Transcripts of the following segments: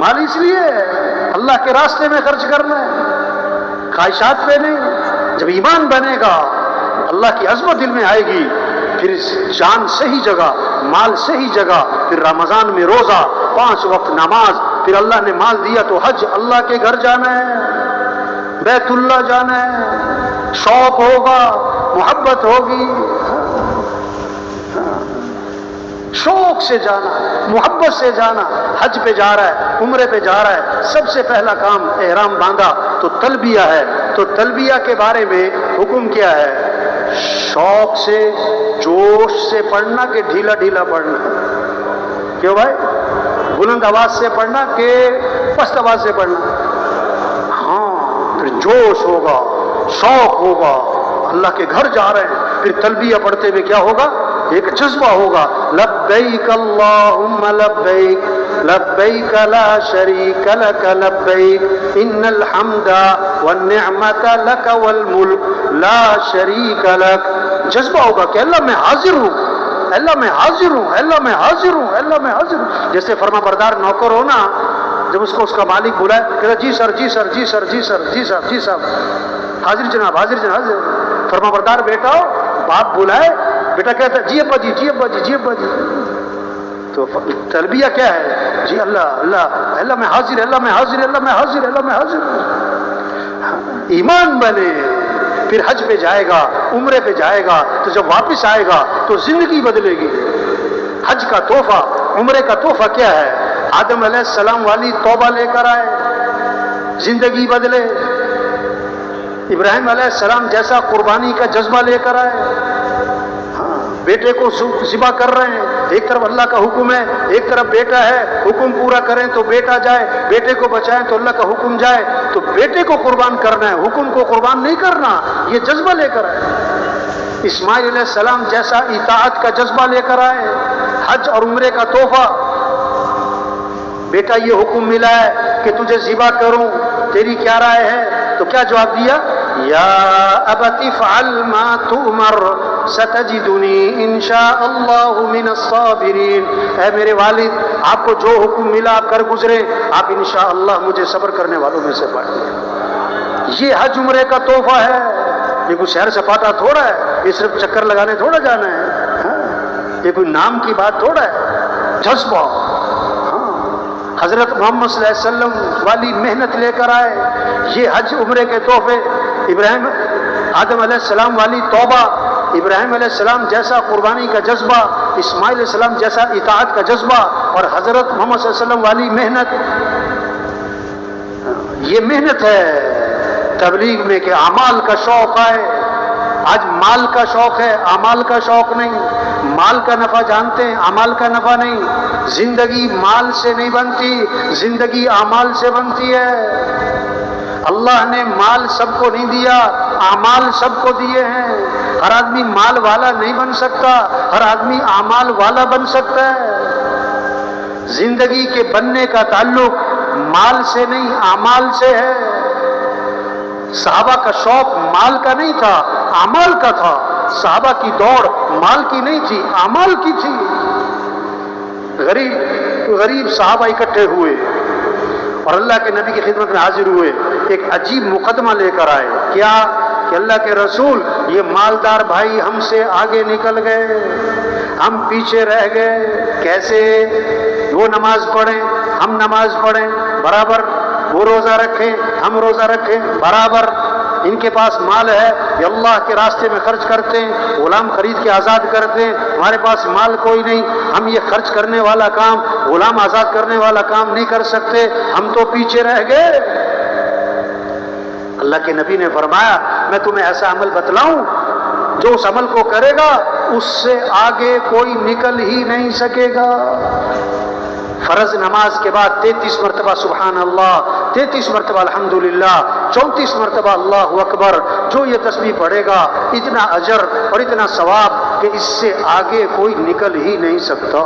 مال اس لیے اللہ کے راستے میں خرچ کرنا ہے، خواہشات پہ نہیں۔ جب ایمان بنے گا، اللہ کی عظمت دل میں آئے گی، پھر جان صحیح جگہ، مال صحیح جگہ، پھر رمضان میں روزہ، 5 وقت نماز، پھر اللہ نے مال دیا تو حج، اللہ کے گھر جانا ہے، بیت اللہ جانا ہے، شوق ہوگا، محبت ہوگی، شوق سے جانا، محبت سے جانا۔ حج پہ جا رہا ہے، عمرے پہ جا رہا ہے، سب سے پہلا کام احرام باندھا تو تلبیہ ہے، تو تلبیہ کے بارے میں حکم کیا ہے؟ شوق سے، جوش سے پڑھنا کہ ڈھیلا ڈھیلا پڑھنا؟ کیوں بھائی؟ بلند آواز سے پڑھنا کہ پست آواز سے پڑھنا؟ ہاں، پھر جوش ہوگا، شوق ہوگا، اللہ کے گھر جا رہے ہیں، پھر تلبیہ پڑھتے ہوئے کیا ہوگا؟ ایک جذبہ ہوگا، لبیک اللہم لبیک لبیک لا شریک لک لبیک ان الحمد والنعمت لک والملک لا شریک لک۔ جذبہ ہوگا کہ اللہ میں حاضر ہوں، اللہ میں حاضر ہوں، اللہ میں حاضر ہوں، اللہ میں حاضر ہوں۔ جیسے فرما بردار نوکر ہو نا، جب اس کو اس کا مالک بلائے کہتا جی سر جی سر جی سر جی سر جی صاحب جی صاحب، حاضر جناب حاضر جناب حاضر۔ فرما بردار بیٹا ہو، باپ بلائے، بیٹا کہتا ہے جی ابا جی جی ابا جی جی ابا جی۔ تو تلبیہ کیا ہے؟ جی اللہ اللہ اللہ میں حاضر، اللہ میں حاضر، اللہ میں حاضر، اللہ میں حاضر۔ ایمان بنے، پھر حج پہ جائے گا، عمرے پہ جائے گا، تو جب واپس آئے گا تو زندگی بدلے گی۔ حج کا تحفہ، عمرے کا تحفہ کیا ہے؟ آدم علیہ السلام والی توبہ لے کر آئے، زندگی بدلے۔ ابراہیم علیہ السلام جیسا قربانی کا جذبہ لے کر آئے، بیٹے کو ذبح کر رہے ہیں، ایک طرف اللہ کا حکم ہے، ایک طرف بیٹا ہے، حکم پورا کریں تو بیٹا جائے، بیٹے کو بچائیں تو اللہ کا حکم جائے، تو بیٹے کو قربان کرنا ہے، حکم کو قربان نہیں کرنا، یہ جذبہ لے کر آئے۔ اسماعیل علیہ السلام جیسا اطاعت کا جذبہ لے کر آئے، حج اور عمرے کا تحفہ۔ بیٹا یہ حکم ملا ہے کہ تجھے ذبح کروں، تیری کیا رائے ہے؟ تو کیا جواب دیا؟ یا ابت افعل ما تؤمر ستجدنی انشاء اللہ من الصابرین۔ اے میرے والد، آپ کو جو حکم ملا آپ کر گزرے، آپ انشاءاللہ مجھے صبر کرنے والوں میں سے پائیں گے۔ یہ حج عمرے کا تحفہ ہے، یہ کوئی شہر سپاٹا تھوڑا ہے، یہ صرف چکر لگانے تھوڑا جانا ہے، یہ کوئی نام کی بات تھوڑا ہے، جذبہ۔ حضرت محمد صلی اللہ علیہ وسلم والی محنت لے کر آئے، یہ حج عمرے کے تحفے۔ ابراہیم آدم علیہ السلام والی توبہ، ابراہیم علیہ السلام جیسا قربانی کا جذبہ، اسماعیل علیہ السلام جیسا اطاعت کا جذبہ، اور حضرت محمد صلی اللہ علیہ وسلم والی محنت۔ یہ محنت ہے تبلیغ میں کہ اعمال کا شوق آئے۔ آج مال کا شوق ہے، اعمال کا شوق نہیں۔ مال کا نفع جانتے ہیں، اعمال کا نفع نہیں۔ زندگی مال سے نہیں بنتی، زندگی اعمال سے بنتی ہے۔ اللہ نے مال سب کو نہیں دیا، اعمال سب کو دیے ہیں۔ ہر آدمی مال والا نہیں بن سکتا، ہر آدمی اعمال والا بن سکتا ہے۔ زندگی کے بننے کا تعلق مال سے نہیں، اعمال سے ہے۔ صحابہ کا شوق مال کا نہیں تھا، اعمال کا تھا۔ صحابہ کی دوڑ مال کی نہیں تھی، اعمال کی تھی۔ غریب صحابہ اکٹھے ہوئے اور اللہ کے نبی کی خدمت میں حاضر ہوئے، ایک عجیب مقدمہ لے کر آئے۔ کیا؟ کہ اللہ کے رسول، یہ مالدار بھائی ہم سے آگے نکل گئے، ہم پیچھے رہ گئے۔ کیسے؟ وہ نماز پڑھیں ہم نماز پڑھیں برابر، وہ روزہ رکھیں ہم روزہ رکھیں برابر، ان کے پاس مال ہے، یہ اللہ کے راستے میں خرچ کرتے ہیں، غلام خرید کے آزاد کرتے ہیں، ہمارے پاس مال کوئی نہیں، ہم یہ خرچ کرنے والا کام، غلام آزاد کرنے والا کام نہیں کر سکتے، ہم تو پیچھے رہ گئے۔ اللہ کے نبی نے فرمایا میں تمہیں ایسا عمل بتلاؤں جو اس عمل کو کرے گا اس سے آگے کوئی نکل ہی نہیں سکے گا۔ فرض نماز کے بعد 33 مرتبہ سبحان اللہ، 33 مرتبہ الحمدللہ، 34 مرتبہ اللہ اکبر، جو یہ تسبیح پڑھے گا اتنا اجر اور اتنا ثواب کہ اس سے آگے کوئی نکل ہی نہیں سکتا۔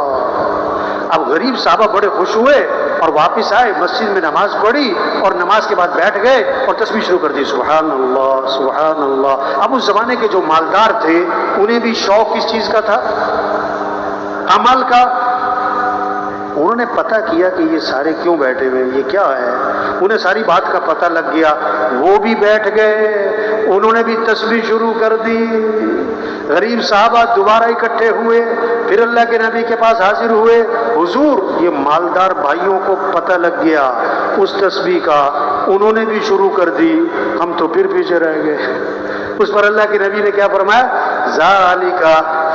اب غریب صحابہ بڑے خوش ہوئے اور واپس آئے، مسجد میں نماز پڑھی اور نماز کے بعد بیٹھ گئے اور تسبیح شروع کر دی، سبحان اللہ سبحان اللہ۔ اب اس زمانے کے جو مالدار تھے انہیں بھی شوق کس چیز کا تھا؟ عمل کا۔ انہوں نے پتہ کیا کہ یہ سارے کیوں بیٹھے ہوئے، یہ کیا ہے، انہیں ساری بات کا پتہ لگ گیا، وہ بھی بیٹھ گئے، انہوں نے بھی تسبیح شروع کر دی۔ غریب صحابہ دوبارہ اکٹھے ہوئے، پھر اللہ کے نبی کے پاس حاضر ہوئے، حضور یہ مالدار بھائیوں کو پتہ لگ گیا اس تسبیح کا، انہوں نے بھی شروع کر دی، ہم تو پھر پیچھے رہ گئے۔ اس پر اللہ کے نبی نے کیا فرمایا؟ ذالک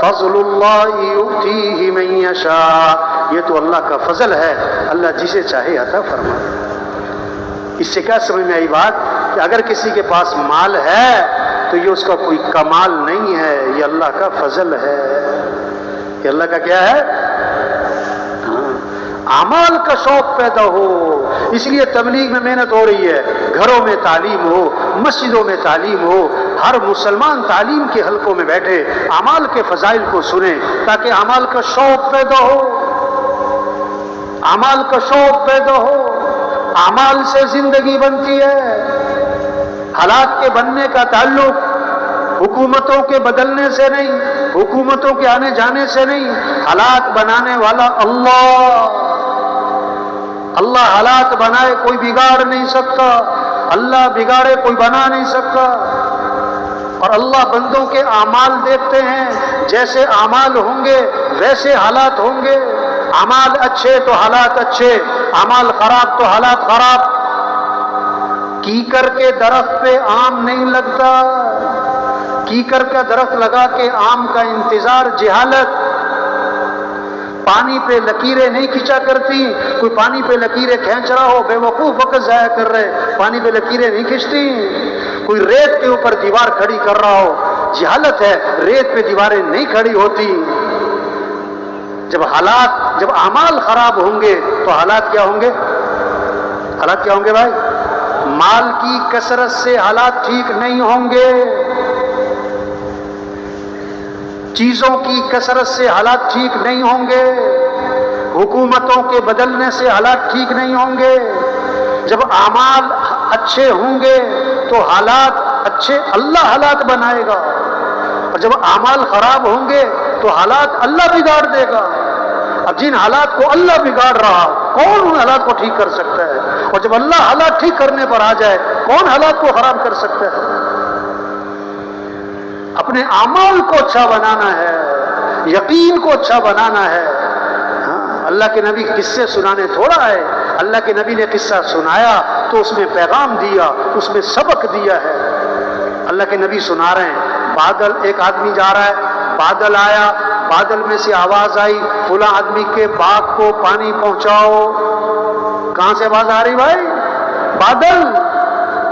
فضل اللہ یؤتیہ من یشاء، یہ تو اللہ کا فضل ہے، اللہ جسے چاہے عطا فرمائے۔ اس سے کیا سمجھ میں آئی بات کہ اگر کسی کے پاس مال ہے تو یہ اس کا کوئی کمال نہیں ہے، یہ اللہ کا فضل ہے، یہ اللہ کا کیا ہے؟ اعمال کا شوق پیدا ہو۔ اس لیے تبلیغ میں محنت ہو رہی ہے، گھروں میں تعلیم ہو، مسجدوں میں تعلیم ہو، ہر مسلمان تعلیم کے حلقوں میں بیٹھے اعمال کے فضائل کو سنیں تاکہ اعمال کا شوق پیدا ہو، اعمال کا شوق پیدا ہو۔ اعمال سے زندگی بنتی ہے۔ حالات کے بننے کا تعلق حکومتوں کے بدلنے سے نہیں، حکومتوں کے آنے جانے سے نہیں، حالات بنانے والا اللہ۔ اللہ حالات بنائے کوئی بگاڑ نہیں سکتا، اللہ بگاڑے کوئی بنا نہیں سکتا۔ اور اللہ بندوں کے اعمال دیکھتے ہیں، جیسے اعمال ہوں گے ویسے حالات ہوں گے۔ اعمال اچھے تو حالات اچھے، اعمال خراب تو حالات خراب۔ کیکر کے درخت پہ آم نہیں لگتا، کیکر کا درخت لگا کے آم کا انتظار جہالت۔ پانی پہ لکیریں نہیں کھینچا کرتی، کوئی پانی پہ لکیریں کھینچ رہا ہو بے وقوف وقت ضائع کر رہے، پانی پہ لکیریں نہیں کھینچتی۔ کوئی ریت کے اوپر دیوار کھڑی کر رہا ہو، جہالت ہے، ریت پہ دیواریں نہیں کھڑی ہوتی۔ جب اعمال خراب ہوں گے تو حالات کیا ہوں گے؟ حالات کیا ہوں گے بھائی؟ مال کی کثرت سے حالات ٹھیک نہیں ہوں گے، چیزوں کی کثرت سے حالات ٹھیک نہیں ہوں گے، حکومتوں کے بدلنے سے حالات ٹھیک نہیں ہوں گے۔ جب اعمال اچھے ہوں گے تو حالات اچھے اللہ حالات بنائے گا، اور جب اعمال خراب ہوں گے تو حالات اللہ بگاڑ دے گا۔ اب جن حالات کو اللہ بگاڑ رہا، کون ان حالات کو ٹھیک کر سکتا ہے؟ اور جب اللہ حالات ٹھیک کرنے پر آ جائے، کون حالات کو خراب کر سکتا ہے؟ اپنے اعمال کو اچھا بنانا ہے، یقین کو اچھا بنانا ہے۔ اللہ کے نبی قصے سنانے تھوڑا ہے، اللہ کے نبی نے قصہ سنایا تو اس میں پیغام دیا، اس میں سبق دیا ہے۔ اللہ کے نبی سنا رہے ہیں، بادل، ایک آدمی جا رہا ہے، بادل آیا، بادل میں سے آواز آئی فلاں آدمی کے باغ کو پانی پہنچاؤ۔ کہاں سے آواز آ رہی بھائی؟ بادل،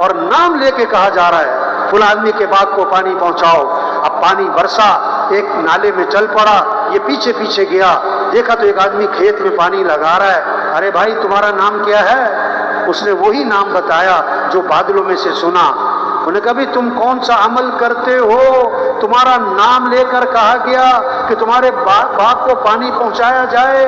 اور نام لے کے کہا جا رہا ہے فلاں آدمی کے باغ کو پانی پہنچاؤ۔ اب پانی برسا، ایک نالے میں چل پڑا، یہ پیچھے پیچھے گیا، دیکھا تو ایک آدمی کھیت میں پانی لگا رہا ہے۔ ارے بھائی تمہارا نام کیا ہے؟ اس نے وہی نام بتایا جو بادلوں میں سے سنا۔ انہوں نے کہا بھی تم کون سا عمل کرتے ہو؟ تمہارا نام لے کر کہا گیا کہ تمہارے باغ کو پانی پہنچایا جائے۔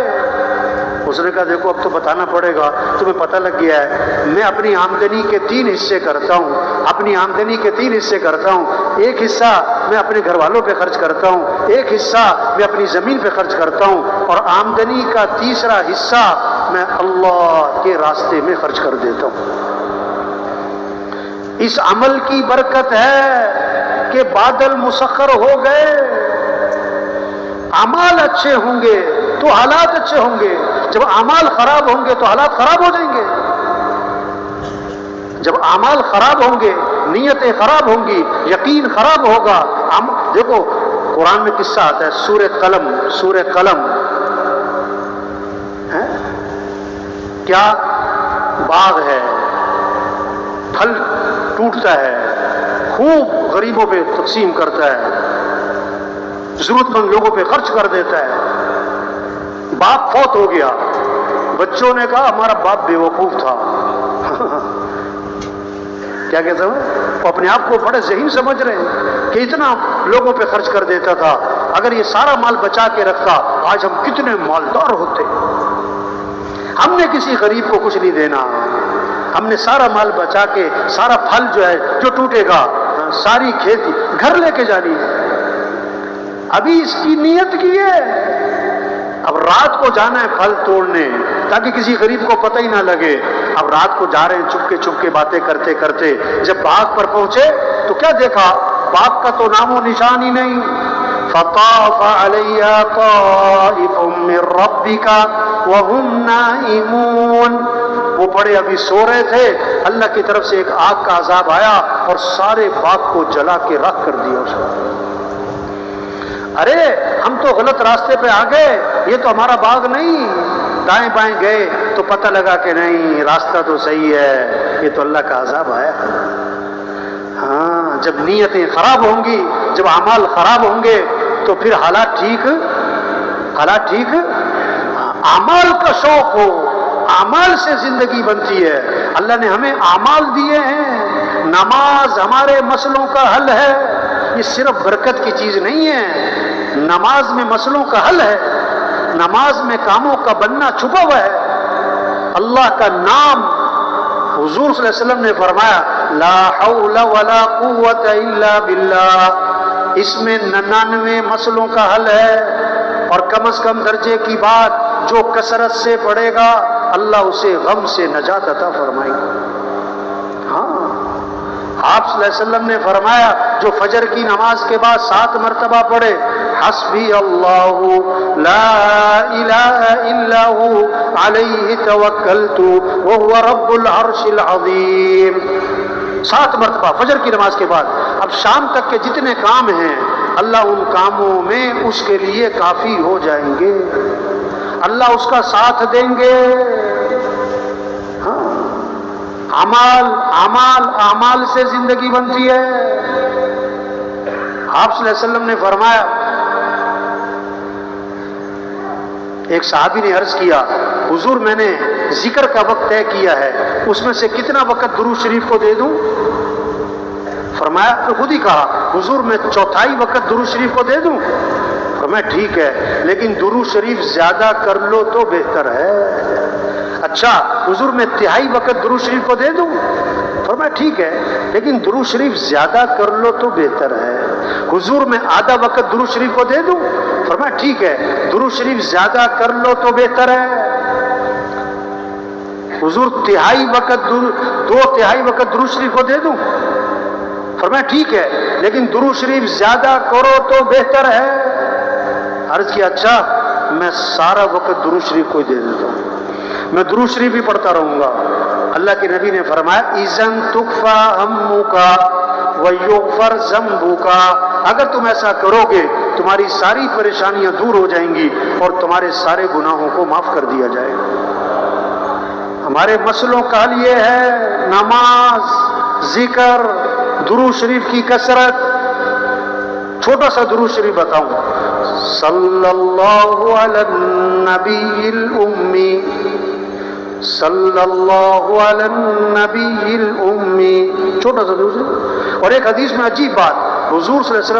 اس نے کہا دیکھو اب تو بتانا پڑے گا، تمہیں پتہ لگ گیا ہے میں اپنی آمدنی کے 3 حصے کرتا ہوں، اپنی آمدنی کے 3 حصے کرتا ہوں۔ ایک حصہ میں اپنے گھر والوں پہ خرچ کرتا ہوں، ایک حصہ میں اپنی زمین پہ خرچ کرتا ہوں، اور آمدنی کا تیسرا حصہ میں اللہ کے راستے میں خرچ کر دیتا ہوں۔ اس عمل کی برکت ہے کہ بادل مسخر ہو گئے۔ اعمال اچھے ہوں گے تو حالات اچھے ہوں گے، جب اعمال خراب ہوں گے تو حالات خراب ہو جائیں گے۔ جب اعمال خراب ہوں گے، نیتیں خراب ہوں گی، یقین خراب ہوگا۔ دیکھو قرآن میں قصہ آتا ہے، سورہ قلم، سورہ قلم ہے کیا؟ باغ ہے، پھل ٹوٹتا ہے، خوب غریبوں پہ تقسیم کرتا ہے، ضرورت مند لوگوں پہ خرچ کر دیتا ہے۔ باپ فوت ہو گیا، بچوں نے کہا ہمارا باپ بے وقوف تھا۔ کیا کہتے ہیں؟ وہ اپنے آپ کو بڑے ذہین سمجھ رہے ہیں کہ اتنا لوگوں پہ خرچ کر دیتا تھا، اگر یہ سارا مال بچا کے رکھتا آج ہم کتنے مالدار ہوتے۔ ہم نے کسی غریب کو کچھ نہیں دینا، ہم نے سارا مال بچا کے سارا پھل جو ہے جو ٹوٹے گا، ساری کھیتی گھر لے کے جانی ہے۔ ابھی اس کی نیت کی ہے، اب رات کو جانا ہے پھل توڑنے تاکہ کسی غریب کو پتہ ہی نہ لگے. اب رات کو جا رہے ہیں چپ کے باتیں کرتے کرتے. جب باغ پر پہنچے تو کیا دیکھا؟ باغ کا تو نام و نشان ہی نہیں. فطاف علیہا طائف من ربک وہم نائمون. وہ بڑے ابھی سو رہے تھے، اللہ کی طرف سے ایک آگ کا عذاب آیا اور سارے باغ کو جلا کے راکھ کر دیا اس کو. ارے ہم تو غلط راستے پہ آ گئے، یہ تو ہمارا باغ نہیں. دائیں بائیں گئے تو پتہ لگا کہ نہیں، راستہ تو صحیح ہے، یہ تو اللہ کا عذاب آیا. ہاں، جب نیتیں خراب ہوں گی، جب اعمال خراب ہوں گے تو پھر حالات ٹھیک. اعمال کا شوق ہو، اعمال سے زندگی بنتی ہے. اللہ نے ہمیں اعمال دیے ہیں. نماز ہمارے مسئلوں کا حل ہے. یہ صرف برکت کی چیز نہیں ہے، نماز میں مسئلوں کا حل ہے. نماز میں کاموں کا بننا چھپا ہوا ہے. اللہ کا نام، حضور صلی اللہ علیہ وسلم نے فرمایا لا حول ولا قوت الا باللہ. اس میں 99 مسئلوں کا حل ہے، اور کم از کم درجے کی بات جو کثرت سے پڑھے گا اللہ اسے غم سے نجات عطا فرمائے گا. ہاں، آپ صلی اللہ علیہ وسلم نے فرمایا جو فجر کی نماز کے بعد 7 مرتبہ پڑھے حسبی اللہ لا الہ الا ہو علیہ توکلت وہو رب العرش العظیم. 7 مرتبہ فجر کی نماز کے بعد. اب شام تک کے جتنے کام ہیں اللہ ان کاموں میں اس کے لیے کافی ہو جائیں گے، اللہ اس کا ساتھ دیں گے. ہاں، اعمال سے زندگی بنتی ہے. آپ صلی اللہ علیہ وسلم نے فرمایا، ایک صحابی نے عرض کیا حضور میں نے ذکر کا وقت طے کیا ہے، اس میں سے کتنا وقت درود شریف کو دے دوں؟ فرمایا تو خود ہی کہا حضور میں 1/4 وقت درود شریف کو دے دوں؟ فرمایا ٹھیک ہے، لیکن درود شریف زیادہ کر لو تو بہتر ہے. اچھا حضور میں 1/3 وقت درود شریف کو دے دوں؟ فرمایا ٹھیک ہے، لیکن درود شریف زیادہ کر لو تو بہتر ہے. حضور میں آدھا وقت درود شریف کو دے دوں؟ فرمایا ٹھیک ہے، درود شریف زیادہ کر لو تو بہتر ہے. حضور 2/3 وقت درود شریف کو دے دوں؟ فرمایا ٹھیک ہے، لیکن درود شریف زیادہ کرو تو بہتر ہے. عرض کیا اچھا میں سارا وقت درود شریف کو دے دیتا ہوں، میں درود شریف ہی پڑھتا رہوں گا. اللہ کے نبی نے فرمایا اذن تکفا ہمک ویغفر ذنبک. اگر تم ایسا کرو گے تمہاری ساری پریشانیاں دور ہو جائیں گی اور تمہارے سارے گناہوں کو معاف کر دیا جائے گا. ہمارے مسئلوں کا حل یہ ہے نماز، ذکر، درود شریف کی کثرت. چھوٹا سا درود شریف بتاؤں، صلی اللہ علی النبی الامی، صلی اللہ علی النبی الامی. چھوٹا سا درود شریف. اور ایک حدیث میں عجیب بات، حضور صلی اللہ علیہ وسلم